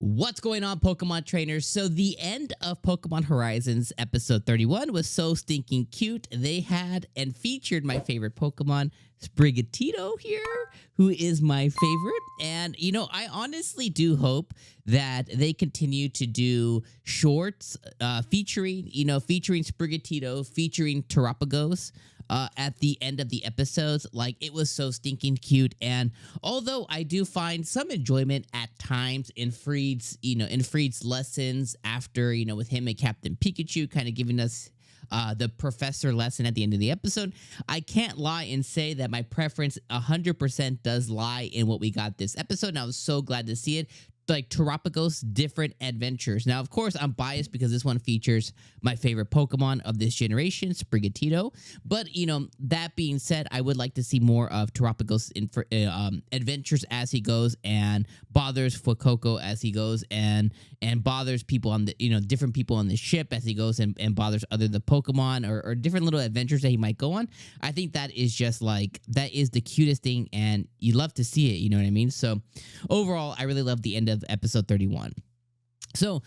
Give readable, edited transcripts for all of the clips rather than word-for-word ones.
What's going on, Pokemon trainers? So the end of Pokemon Horizons episode 31 was so stinking cute. They had and featured my favorite Pokemon, 𝐒𝐮𝐩𝐸𝐵 here, who is my favorite. And, you know, I honestly do hope that they continue to do shorts featuring 𝐒𝐮𝐸𝐵, featuring Terapagos. At the end of the episodes, like, it was so stinking cute. And although I do find some enjoyment at times in Freed's lessons after, with him and Captain Pikachu kind of giving us the professor lesson at the end of the episode, I can't lie and say that my preference 100% does lie in what we got this episode. And I was so glad to see it. Like Terapagos' different adventures. Now, of course, I'm biased because this one features my favorite Pokemon of this generation, 𝐒𝐮𝐸𝐵. But, that being said, I would like to see more of Terapagos' adventures as he goes, and bothers Fuecoco as he goes, and bothers people on the, different people on the ship as he goes, and bothers other the Pokemon or different little adventures that he might go on. I think that is just like, that is the cutest thing, and you love to see it, you know what I mean? So overall, I really love the end of episode 31. So,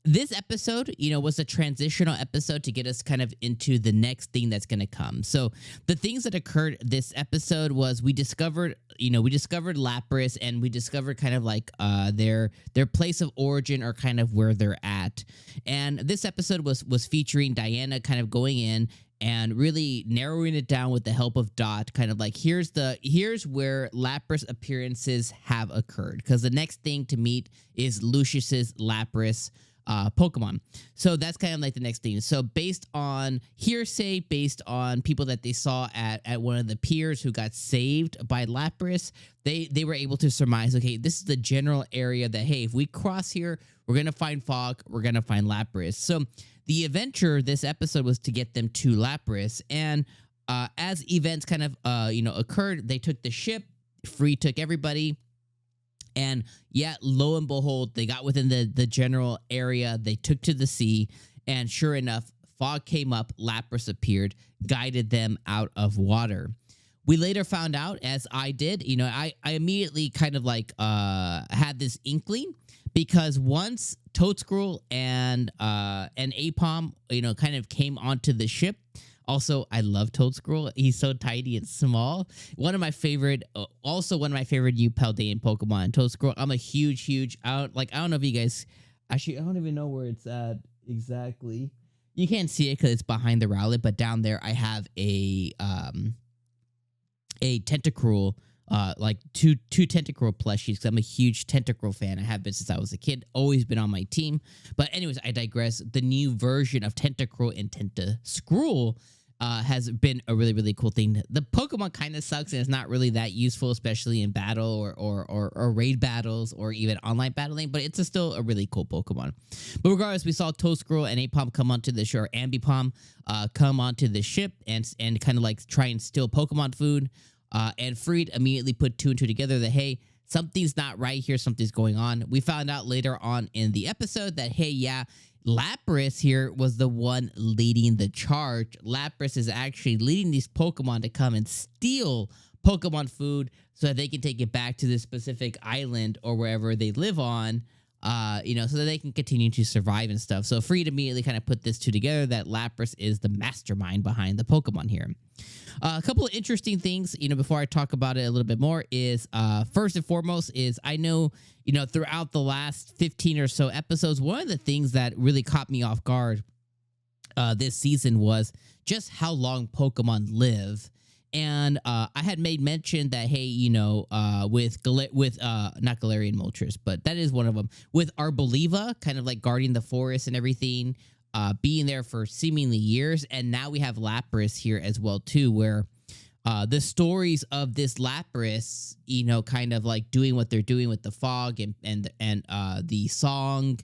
this episode, was a transitional episode to get us kind of into the next thing that's going to come. So the things that occurred this episode was we discovered Lapras, and we discovered kind of like their place of origin, or kind of where they're at. And this episode was featuring Diana kind of going in and really narrowing it down with the help of Dot, kind of like, here's where Lapras appearances have occurred, because the next thing to meet is Lucius's Lapras Pokemon. So that's kind of like the next thing. So based on hearsay, based on people that they saw at one of the piers who got saved by Lapras, they were able to surmise, okay, this is the general area that, hey, if we cross here, we're going to find Fog, we're going to find Lapras. So the adventure this episode was to get them to Lapras. And as events kind of, occurred, they took the ship, Free took everybody. And yeah, lo and behold, they got within the general area. They took to the sea, and sure enough, Fog came up, Lapras appeared, guided them out of water. We later found out, as I did, I immediately kind of like had this inkling, because once 𝐜𝐴𝐚𝐧𝐧𝐞𝐥 and 𝐴𝐴𝐴𝐵, kind of came onto the ship. Also, I love 𝐜𝐴𝐚𝐧𝐽𝐠. He's so tiny and small. One of my favorite new Paldean Pokemon, 𝐜𝐴𝐚𝐧𝐽𝐠. I'm a huge. I don't know if you guys, actually, I don't even know where it's at exactly. You can't see it because it's behind the Rowlet, but down there I have a Tentacruel, like two Tentacruel plushies, because I'm a huge Tentacruel fan. I have been since I was a kid, always been on my team. But anyways, I digress. The new version of Tentacruel and Tentascruel has been a really, really cool thing. The Pokemon kind of sucks, and it's not really that useful, especially in battle or raid battles, or even online battling, but it's still a really cool Pokemon. But regardless, we saw 𝐜𝐴𝐚𝐧𝐽𝐠 and 𝐴𝐴𝐴𝐵 come onto the shore, 𝐴mBipom come onto the ship and kind of like try and steal Pokemon food. And Freed immediately put two and two together that, hey, something's not right here, something's going on. We found out later on in the episode that, hey, yeah, Lapras here was the one leading the charge. Lapras is actually leading these Pokemon to come and steal Pokemon food so that they can take it back to this specific island or wherever they live on, so that they can continue to survive and stuff. So Freed immediately kind of put this two together, that Lapras is the mastermind behind the Pokemon here. A couple of interesting things, before I talk about it a little bit more, is first and foremost is I know, throughout the last 15 or so episodes, one of the things that really caught me off guard this season was just how long Pokemon live. And I had made mention that, hey, with not Galarian Moltres, but that is one of them, with Arboliva kind of like guarding the forest and everything, being there for seemingly years. And now we have Lapras here as well, too, where the stories of this Lapras, kind of like doing what they're doing with the Fog and the song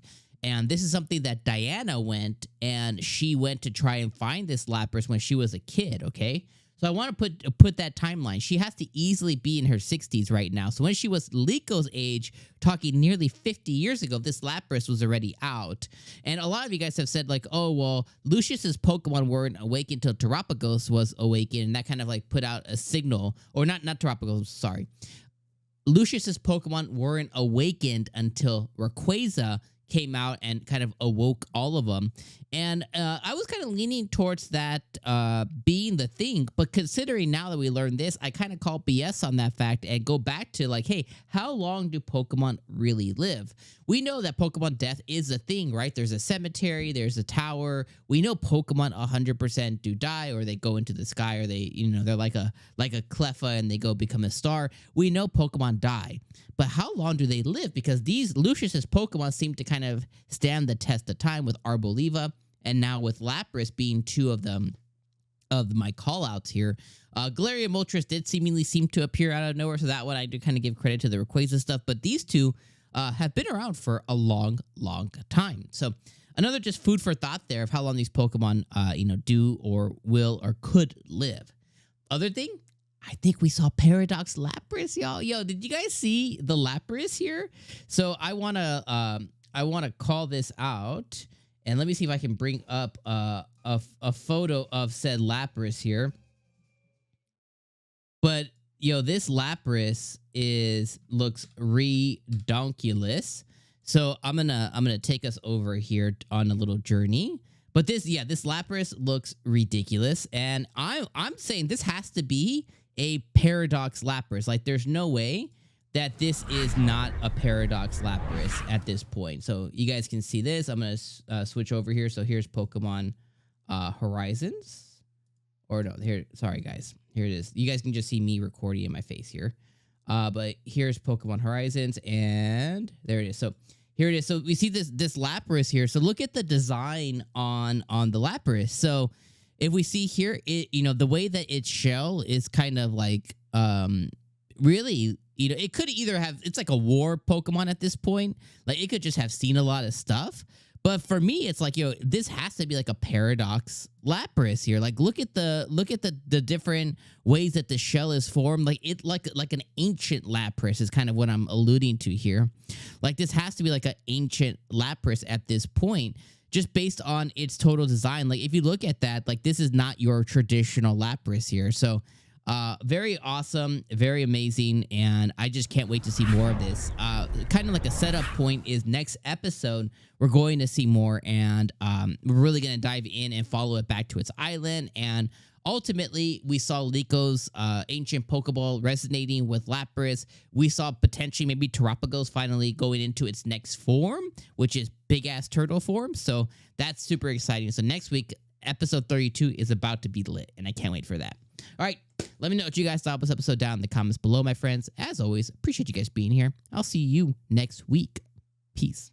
And this is something that Diana went, and she went to try and find this Lapras when she was a kid, okay? So I want to put that timeline. She has to easily be in her 60s right now. So when she was Liko's age, talking nearly 50 years ago, this Lapras was already out. And a lot of you guys have said like, oh, well, Lucius's Pokemon weren't awakened until Terapagos was awakened. And that kind of like put out a signal, or not Terapagos, sorry. Lucius's Pokemon weren't awakened until Rayquaza came out and kind of awoke all of them. And I was kind of leaning towards that being the thing. But considering now that we learned this, I kind of call BS on that fact and go back to like, hey, how long do Pokemon really live? We know that Pokemon death is a thing, right? There's a cemetery, there's a tower. We know Pokemon 100% do die, or they go into the sky, or they, they're like a Cleffa and they go become a star. We know Pokemon die. But how long do they live? Because these Lucius's Pokemon seem to kind of stand the test of time, with Arboliva and now with Lapras being two of them, of my callouts here. Galarian Moltres did seemingly seem to appear out of nowhere, so that one I do kind of give credit to the Rayquaza stuff. But these two have been around for a long, long time. So another just food for thought there of how long these Pokemon, do or will or could live. Other thing, I think we saw Paradox Lapras, y'all. Yo, did you guys see the Lapras here? So I wanna call this out, and let me see if I can bring up a photo of said Lapras here. But yo, this Lapras looks redonkulous. So I'm gonna take us over here on a little journey. But this Lapras looks ridiculous, and I'm saying this has to be a Paradox Lapras. Like, there's no way that this is not a Paradox Lapras at this point. So you guys can see this. I'm gonna switch over here. So here's Pokemon Horizons, or no, here. Sorry guys, here it is. You guys can just see me recording in my face here. But here's Pokemon Horizons, and there it is. So here it is. So we see this Lapras here. So look at the design on the Lapras. So if we see here, the way that its shell is kind of like, really, it could either have, it's like a war Pokemon at this point. Like, it could just have seen a lot of stuff. But for me, it's like, this has to be like a Paradox Lapras here. Like, look at the different ways that the shell is formed. Like an ancient Lapras is kind of what I'm alluding to here. Like, this has to be like an ancient Lapras at this point, just based on its total design. Like, if you look at that, like, this is not your traditional Lapras here. So very awesome, very amazing, and I just can't wait to see more of this. Kind of like a setup point is next episode, we're going to see more, and we're really going to dive in and follow it back to its island. And ultimately, we saw Liko's ancient Pokeball resonating with Lapras. We saw potentially maybe Terapagos finally going into its next form, which is big-ass turtle form. So that's super exciting. So next week, episode 32 is about to be lit, and I can't wait for that. All right, let me know what you guys thought of this episode down in the comments below, my friends. As always, appreciate you guys being here. I'll see you next week. Peace.